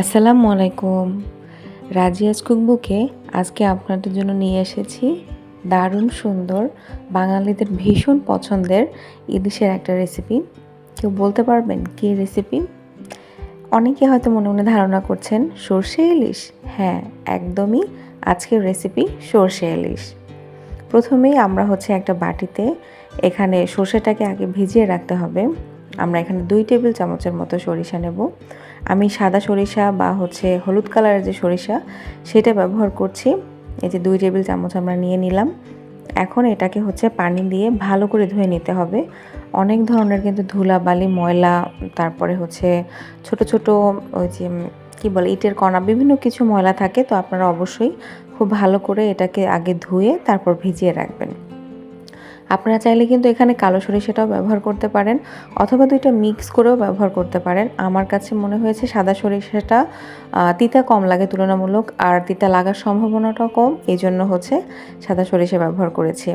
আসসালামু আলাইকুম। রাজিয়াস কুকবুকে আজকে আপনাদের জন্য নিয়ে এসেছি দারুণ সুন্দর বাঙালিদের ভীষণ পছন্দের ইলিশের একটা রেসিপি। কেউ বলতে পারবেন কী রেসিপি? অনেকে হয়তো মনে মনে ধারণা করছেন সর্ষে ইলিশ। হ্যাঁ, একদমই আজকের রেসিপি সর্ষে ইলিশ। প্রথমেই আমরা একটা বাটিতে এখানে সর্ষেটাকে আগে ভিজিয়ে রাখতে হবে। আমরা এখানে 2 টেবিল চামচের মতো সরিষা নেব। আমি সাদা সরিষা বা হলুদ কালারের যে সরিষা সেটা ব্যবহার করছি। এই যে 2 টেবিল চামচ আমরা নিয়ে নিলাম। এখন এটাকে পানি দিয়ে ভালো করে ধুয়ে নিতে হবে। অনেক ধরনের কিন্তু ধুলাবালি ময়লা, তারপরে ছোট ছোট ওই যে কী বলে ইটের কণা, বিভিন্ন কিছু ময়লা থাকে। তো আপনারা অবশ্যই খুব ভালো করে এটাকে আগে ধুয়ে তারপর ভিজিয়ে রাখবেন। আপনারা চাইলে কিন্তু এখানে কালো সরিষাটাও ব্যবহার করতে পারেন, অথবা দুইটা মিক্স করেও ব্যবহার করতে পারেন। আমার কাছে মনে হয়েছে সাদা সরিষাটা তিতা কম লাগে তুলনামূলক, আর তিতা লাগার সম্ভাবনাটাও কম, এই জন্য সাদা সরিষা ব্যবহার করেছি।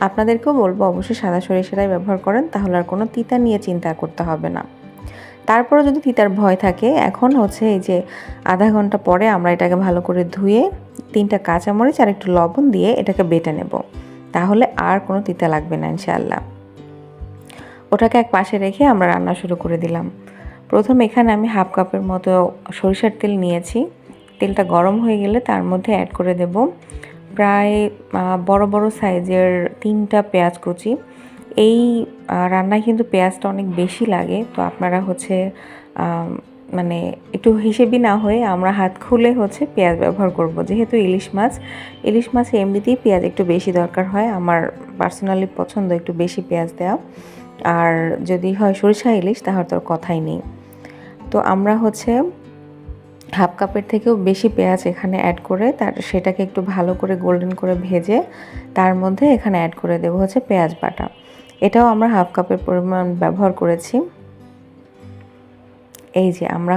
আপনাদেরকেও বলবো অবশ্যই সাদা সরিষাটাই ব্যবহার করেন, তাহলে আর কোনো তিতা নিয়ে চিন্তা করতে হবে না। তারপরে যদি তিতার ভয় থাকে, এখন এই যে আধা ঘন্টা পরে আমরা এটাকে ভালো করে ধুয়ে 3টা কাঁচামরিচ আর একটু লবণ দিয়ে এটাকে বেটে নেব, তাহলে আর কোনো তিতা লাগবে না ইনশাআল্লাহ। ওটাকে এক পাশে রেখে আমরা রান্না শুরু করে দিলাম। প্রথম এখানে আমি হাফ কাপের মতো সরিষার তেল নিয়েছি। তেলটা গরম হয়ে গেলে তার মধ্যে অ্যাড করে দেব প্রায় বড় বড় সাইজের 3টা পেঁয়াজ কুচি। এই রান্নায় কিন্তু পেঁয়াজটা অনেক বেশি লাগে, তো আপনারা মানে একটু হিসেবি না হয়ে আমরা হাত খুলে পেঁয়াজ ব্যবহার করব, যেহেতু ইলিশ মাছে এমনিতেই পেঁয়াজ একটু বেশি দরকার হয়। আমার পার্সোনালি পছন্দ একটু বেশি পেঁয়াজ দেওয়া, আর যদি হয় সরিষা ইলিশ তাহলে তোর কথাই নেই। তো আমরা হাফ কাপের থেকেও বেশি পেঁয়াজ এখানে অ্যাড করে সেটাকে একটু ভালো করে গোল্ডেন করে ভেজে তার মধ্যে এখানে অ্যাড করে দেবো পেঁয়াজ বাটা। এটাও আমরা হাফ কাপের পরিমাণ ব্যবহার করেছি। এই যে আমরা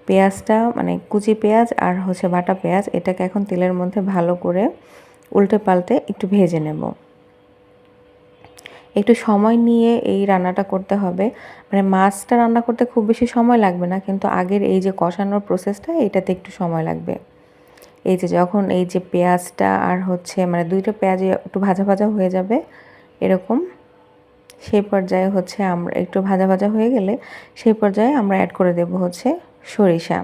পেঁয়াজটা মানে কুচি পেঁয়াজ আর বাটা পেঁয়াজ, এটাকে এখন তেলের মধ্যে ভালো করে উল্টে পাল্টে একটু ভেজে নেব। একটু সময় নিয়ে এই রান্নাটা করতে হবে। মানে মাছটা রান্না করতে খুব বেশি সময় লাগবে না, কিন্তু আগের এই যে কষানোর প্রসেসটা, এটাতে একটু সময় লাগবে। এই যে যখন এই যে পেঁয়াজটা আর মানে 2টা পেঁয়াজ একটু ভাজা ভাজা হয়ে যাবে এরকম, সেই পর্যায়ে আমরা একটু ভাজা ভাজা হয়ে গেলে সেই পর্যায়ে আমরা অ্যাড করে দেব সরিষা।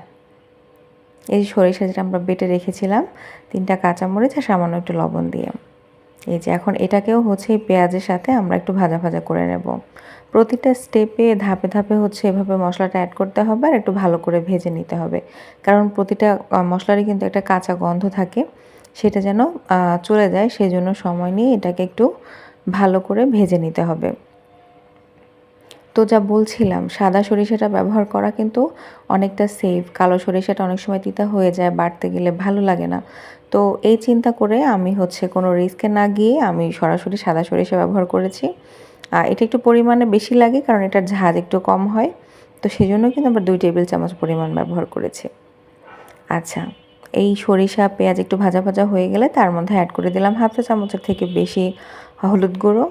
এই সরিষা যেটা আমরা বেটে রেখেছিলাম, 3টা কাঁচামরিচ আর সামান্য একটু লবণ দিয়ে। এই যে এখন এটাকেও এই পেঁয়াজের সাথে আমরা একটু ভাজা ভাজা করে নেব। প্রতিটা স্টেপে ধাপে ধাপে এভাবে মশলাটা অ্যাড করতে হবে আর একটু ভালো করে ভেজে নিতে হবে, কারণ প্রতিটা মশলারই কিন্তু একটা কাঁচা গন্ধ থাকে, সেটা যেন চলে যায়। সেই জন্য সময় নিয়ে এটাকে একটু ভালো করে ভেজে নিতে হবে। তো যা বলছিলাম, সাদা সরিষাটা ব্যবহার করা কিন্তু অনেকটা সেফ। কালো সরিষাটা অনেক সময় তিতা হয়ে যায়, বাটতে গেলে ভালো লাগে না। তো এই চিন্তা করে আমি কোনো রিস্কে না গিয়ে আমি সরাসরি সাদা সরিষা ব্যবহার করেছি। এটা একটু পরিমাণে বেশি লাগে, কারণ এটার ঝাঁজ একটু কম হয়। তো সেই জন্য কিন্তু আমরা 2 টেবিল চামচ পরিমাণ ব্যবহার করেছি। আচ্ছা, এই সরিষা পেঁয়াজ একটু ভাজা ভাজা হয়ে গেলে তার মধ্যে অ্যাড করে দিলাম হাফ চা চামচের থেকে বেশি হলুদ গুঁড়ো,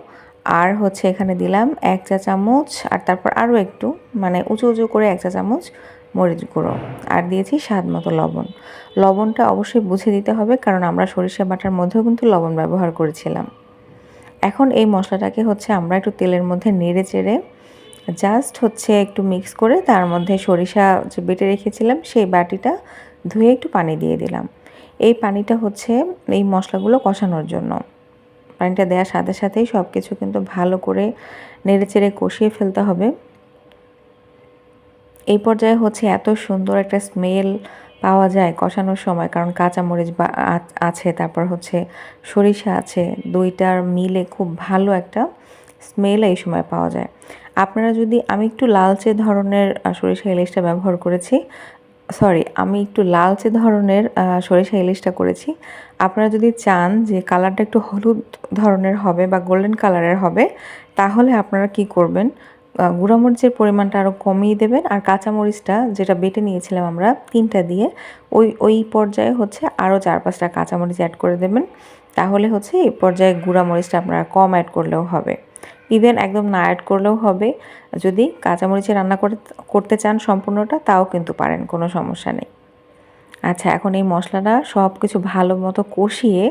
আর এখানে দিলাম 1 চা চামচ, আর তারপর আরও একটু মানে উঁচু উঁচু করে 1 চা চামচ মরিচ গুঁড়ো, আর দিয়েছি স্বাদ মতো লবণ। লবণটা অবশ্যই বুঝে দিতে হবে, কারণ আমরা সরিষা বাটার মধ্যেও কিন্তু লবণ ব্যবহার করেছিলাম। এখন এই মশলাটাকে আমরা একটু তেলের মধ্যে নেড়ে চেড়ে জাস্ট একটু মিক্স করে তার মধ্যে সরিষা যে বেটে রেখেছিলাম সেই বাটিটা ধুয়ে একটু পানি দিয়ে দিলাম। এই পানিটা এই মশলাগুলো কষানোর জন্য। পানিটা দেওয়ার সাথে সাথেই সব কিছু কিন্তু ভালো করে নেড়ে চেড়ে কষিয়ে ফেলতে হবে। এই পর্যায়ে এত সুন্দর একটা স্মেল পাওয়া যায় কষানোর সময়, কারণ কাঁচামরিচ বা আছে, তারপর সরিষা আছে, 2টার মিলে খুব ভালো একটা স্মেল এই সময় পাওয়া যায়। আপনারা যদি আমি একটু লালচে ধরনের সরিষা ইলিশটা ব্যবহার করেছি, আমি একটু লালচে ধরনের সরিষা ইলিশটা করেছি। আপনারা যদি চান যে কালারটা একটু হলুদ ধরনের হবে বা গোল্ডেন কালারের হবে, তাহলে আপনারা কি করবেন, গুঁড়ামরিচের পরিমাণটা আরও কমিয়ে দেবেন, আর কাঁচামরিচটা যেটা বেটে নিয়েছিলাম আমরা 3টা দিয়ে, ওই পর্যায়ে আরও 4-5টা কাঁচামরিচ অ্যাড করে দেবেন। তাহলে এই পর্যায়ে গুঁড়ামরিচটা আপনারা কম অ্যাড করলেও হবে। ইভেন একদম না অ্যাড করলেও হবে। যদি কাঁচামরিচে রান্না করতে চান সম্পূর্ণটা, তাও কিন্তু পারেন, কোনো সমস্যা নেই। আচ্ছা, এখন এই মশলাটা সব কিছু ভালো মতো কষিয়ে,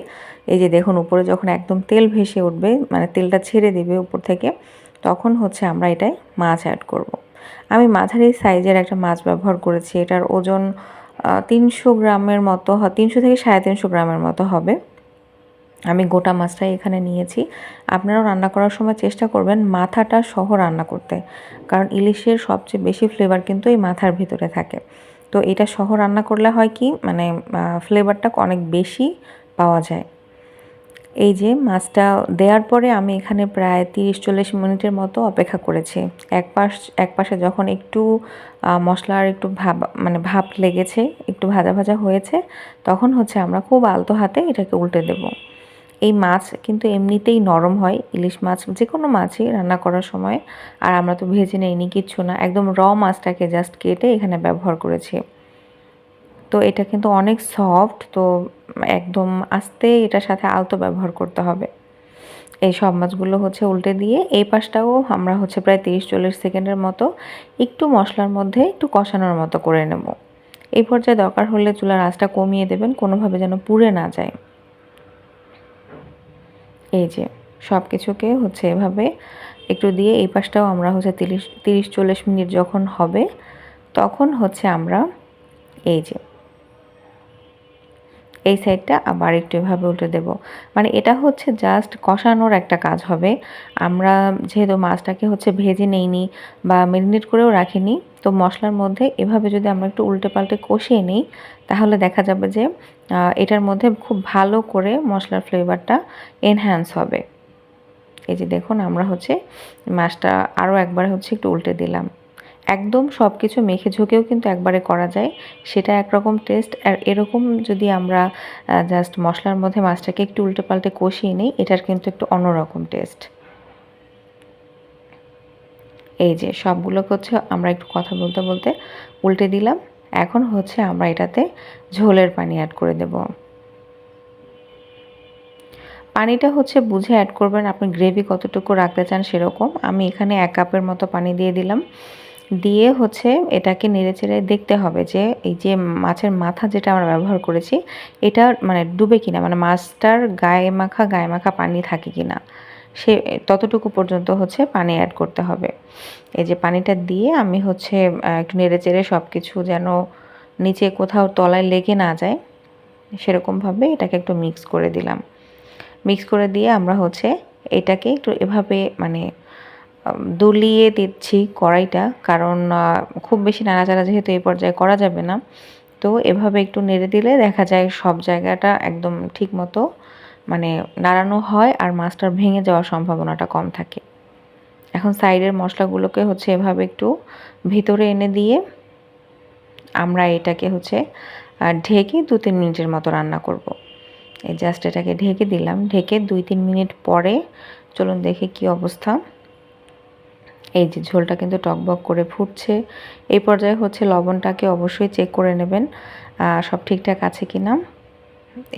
এই যে দেখুন উপরে যখন একদম তেল ভেসে উঠবে, মানে তেলটা ছেড়ে দিবে উপর থেকে, তখন হচ্ছে আমরা এটায় মাছ অ্যাড করব। আমি মাঝারি সাইজের একটা মাছ ব্যবহার করেছি। এটার ওজন 300 গ্রামের মতো, 300 থেকে 350 গ্রামের মতো হবে। আমি গোটা মাছটাই এখানে নিয়েছি। আপনারাও রান্না করার সময় চেষ্টা করবেন মাথাটা সহ রান্না করতে, কারণ ইলিশের সবচেয়ে বেশি ফ্লেভার কিন্তু এই মাথার ভিতরে থাকে। তো এটা সহ রান্না করলে হয় কি, মানে ফ্লেভারটা অনেক বেশি পাওয়া যায়। এই যে মাছটা দেওয়ার পরে আমি এখানে প্রায় 30-40 মিনিটের মতো অপেক্ষা করেছি। এক পাশে যখন একটু মশলার একটু ভাপ লেগেছে, একটু ভাজা ভাজা হয়েছে, তখন হচ্ছে আমরা খুব আলতো হাতে এটাকে উল্টে দেব। এই মাছ কিন্তু এমনিতেই নরম হয়, ইলিশ মাছ যে কোনো মাছই রান্না করার সময়। আর আমরা তো ভেজে নেইনি, কিচ্ছু না, একদম মাছটাকে জাস্ট কেটে এখানে ব্যবহার করেছি। তো এটা কিন্তু অনেক সফট, তো একদম আস্তে এটার সাথে আলতো ব্যবহার করতে হবে। এই সব মাছগুলো হচ্ছে উল্টে দিয়ে এই পাশটাও আমরা হচ্ছে প্রায় 30-40 সেকেন্ডের মতো একটু মশলার মধ্যে একটু কষানোর মতো করে নেব। এই পর্যায়ে দরকার হলে চুলার আঁচটা কমিয়ে দেবেন, কোনোভাবে যেন পুড়ে না যায়। এই যে সব কিছুকে হচ্ছে এভাবে একটু দিয়ে এই পাশটাও আমরা হচ্ছে 30-40 মিনিট যখন হবে, তখন হচ্ছে আমরা এই যে এই সাইডটা আবার একটু এভাবে উল্টে দেব। মানে এটা হচ্ছে জাস্ট কষানোর একটা কাজ হবে। আমরা যেহেতু মাছটাকে হচ্ছে ভেজে নেইনি বা মেরিনেট করেও রাখিনি, তো মশলার মধ্যে এভাবে যদি আমরা একটু উল্টে পাল্টে কষিয়ে নিই, তাহলে দেখা যাবে যে এটার মধ্যে খুব ভালো করে মশলার ফ্লেভারটা এনহ্যান্স হবে। এই যে দেখুন আমরা হচ্ছে মাছটা আরও একবার হচ্ছে একটু উল্টে দিলাম। একদম সব কিছু মেখে ঝুঁকেও কিন্তু একবারে করা যায়, সেটা একরকম টেস্ট। আর এরকম যদি আমরা জাস্ট মশলার মধ্যে মাছটাকে একটু উল্টে পাল্টে কষিয়ে নিই, এটার কিন্তু একটু অন্যরকম টেস্ট। এই যে সবগুলোকে হচ্ছে আমরা একটু কথা বলতে বলতে উল্টে দিলাম। এখন হচ্ছে আমরা এটাতে ঝোলের পানি অ্যাড করে দেব। পানিটা হচ্ছে বুঝে অ্যাড করবেন, আপনি গ্রেভি কতটুকু রাখতে চান সেরকম। আমি এখানে 1 কাপের মতো পানি দিয়ে দিলাম। দিয়ে হচ্ছে এটাকে নেড়েচেড়ে দেখতে হবে যে এই যে মাছের মাথা যেটা আমরা ব্যবহার করেছি, এটা মানে ডুবে কিনা, মানে মাছটার গায়ে মাখা পানি থাকে কিনা, সে ততটুকু পর্যন্ত হচ্ছে পানি অ্যাড করতে হবে। এই যে পানিটা দিয়ে আমি হচ্ছে একটু নেড়েচেড়ে সব কিছু যেন নিচে কোথাও তলায় লেগে না যায়, সেরকমভাবে এটাকে একটু মিক্স করে দিলাম। মিক্স করে দিয়ে আমরা হচ্ছে এটাকে একটু এভাবে মানে দুলিয়ে দিচ্ছি কড়াইটা, কারণ খুব বেশি নাড়াচাড়া যেহেতু এই পর্যায়ে করা যাবে না, তো এভাবে একটু নেড়ে দিলে দেখা যায় সব জায়গাটা একদম ঠিক মতো মানে নাড়ানো হয়, আর মাছটার ভেঙে যাওয়ার সম্ভাবনাটা কম থাকে। এখন সাইডের মশলাগুলোকে হচ্ছে এভাবে একটু ভিতরে এনে দিয়ে আমরা এটাকে হচ্ছে ঢেকে 2-3 মিনিটের মতো রান্না করব। এই জাস্ট এটাকে ঢেকে দিলাম। ঢেকে 2-3 মিনিট পরে চলুন দেখি কি অবস্থা। এই যে ঝোলটা কিন্তু টকবক করে ফুটছে। এই পর্যায়ে হচ্ছে লবণটাকে অবশ্যই চেক করে নেবেন সব ঠিকঠাক আছে কিনা।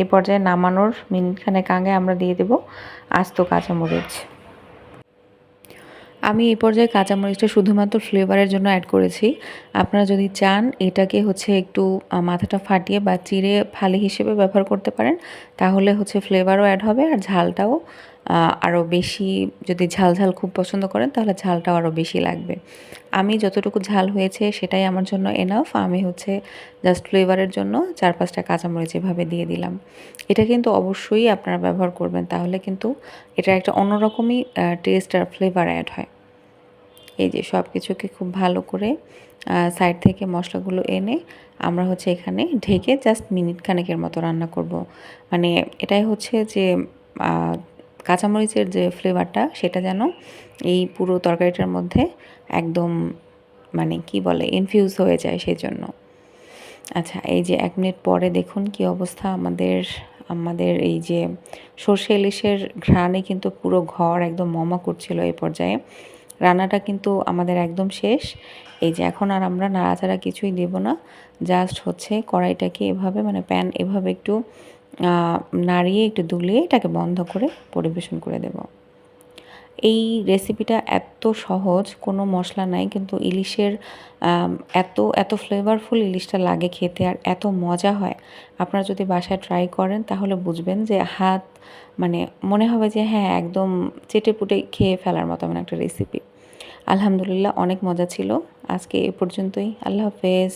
এই পর্যায়ে নামানোর মিনিটখানেক আগে আমরা দিয়ে দেব আস্ত কাঁচামরিচ। আমি এই পর্যায়ে কাঁচামরিচটা শুধুমাত্র ফ্লেভারের জন্য অ্যাড করেছি। আপনারা যদি চান এটাকে হচ্ছে একটু মাথাটা ফাটিয়ে বা চিড়ে ফালি হিসেবে ব্যবহার করতে পারেন, তাহলে হচ্ছে ফ্লেভারও অ্যাড হবে আর ঝালটাও আরও বেশি, যদি ঝাল ঝাল খুব পছন্দ করেন তাহলে ঝালটাও আরও বেশি লাগবে। আমি যতটুকু ঝাল হয়েছে সেটাই আমার জন্য এনাফ। আমি হচ্ছে জাস্ট ফ্লেভারের জন্য 4-5টা কাঁচামরিচ এভাবে দিয়ে দিলাম। এটা কিন্তু অবশ্যই আপনারা ব্যবহার করবেন, তাহলে কিন্তু এটা একটা অন্যরকমই টেস্ট আর ফ্লেভার অ্যাড হয়। এই যে সব কিছুকে খুব ভালো করে সাইড থেকে মশলাগুলো এনে আমরা হচ্ছে এখানে ঢেকে জাস্ট মিনিট খানেকের মতো রান্না করব। মানে এটাই হচ্ছে যে কাঁচামরিচের যে ফ্লেভারটা সেটা যেন এই পুরো তরকারিটার মধ্যে একদম মানে কি বলে ইনফিউজ হয়ে যায় সেই জন্য। আচ্ছা, এই যে 1 মিনিট পরে দেখুন কি অবস্থা। আমাদের এই যে সর্ষে ইলিশের ঘ্রাণে কিন্তু পুরো ঘর একদম মমা করছিল। এই পর্যায়ে রান্নাটা কিন্তু আমাদের একদম শেষ। এই যে এখন আর আমরা নাড়াচাড়া কিছুই দেব না, জাস্ট হচ্ছে কড়াইটাকে এভাবে মানে প্যান এভাবে একটু নাড়িয়ে একটু দুলিয়ে এটাকে বন্ধ করে পরিবেশন করে দেব। এই রেসিপিটা এত সহজ, কোনো মশলা নাই, কিন্তু ইলিশের এত এত ফ্লেভারফুল ইলিশটা লাগে খেতে আর এত মজা হয়। আপনারা যদি বাসায় ট্রাই করেন তাহলে বুঝবেন যে হাত মানে মনে হবে যে হ্যাঁ একদম চেটেপুটে খেয়ে ফেলার মতো এমন একটা রেসিপি। আলহামদুলিল্লাহ অনেক মজা ছিল। আজকে এ পর্যন্তই। আল্লাহ হাফেজ।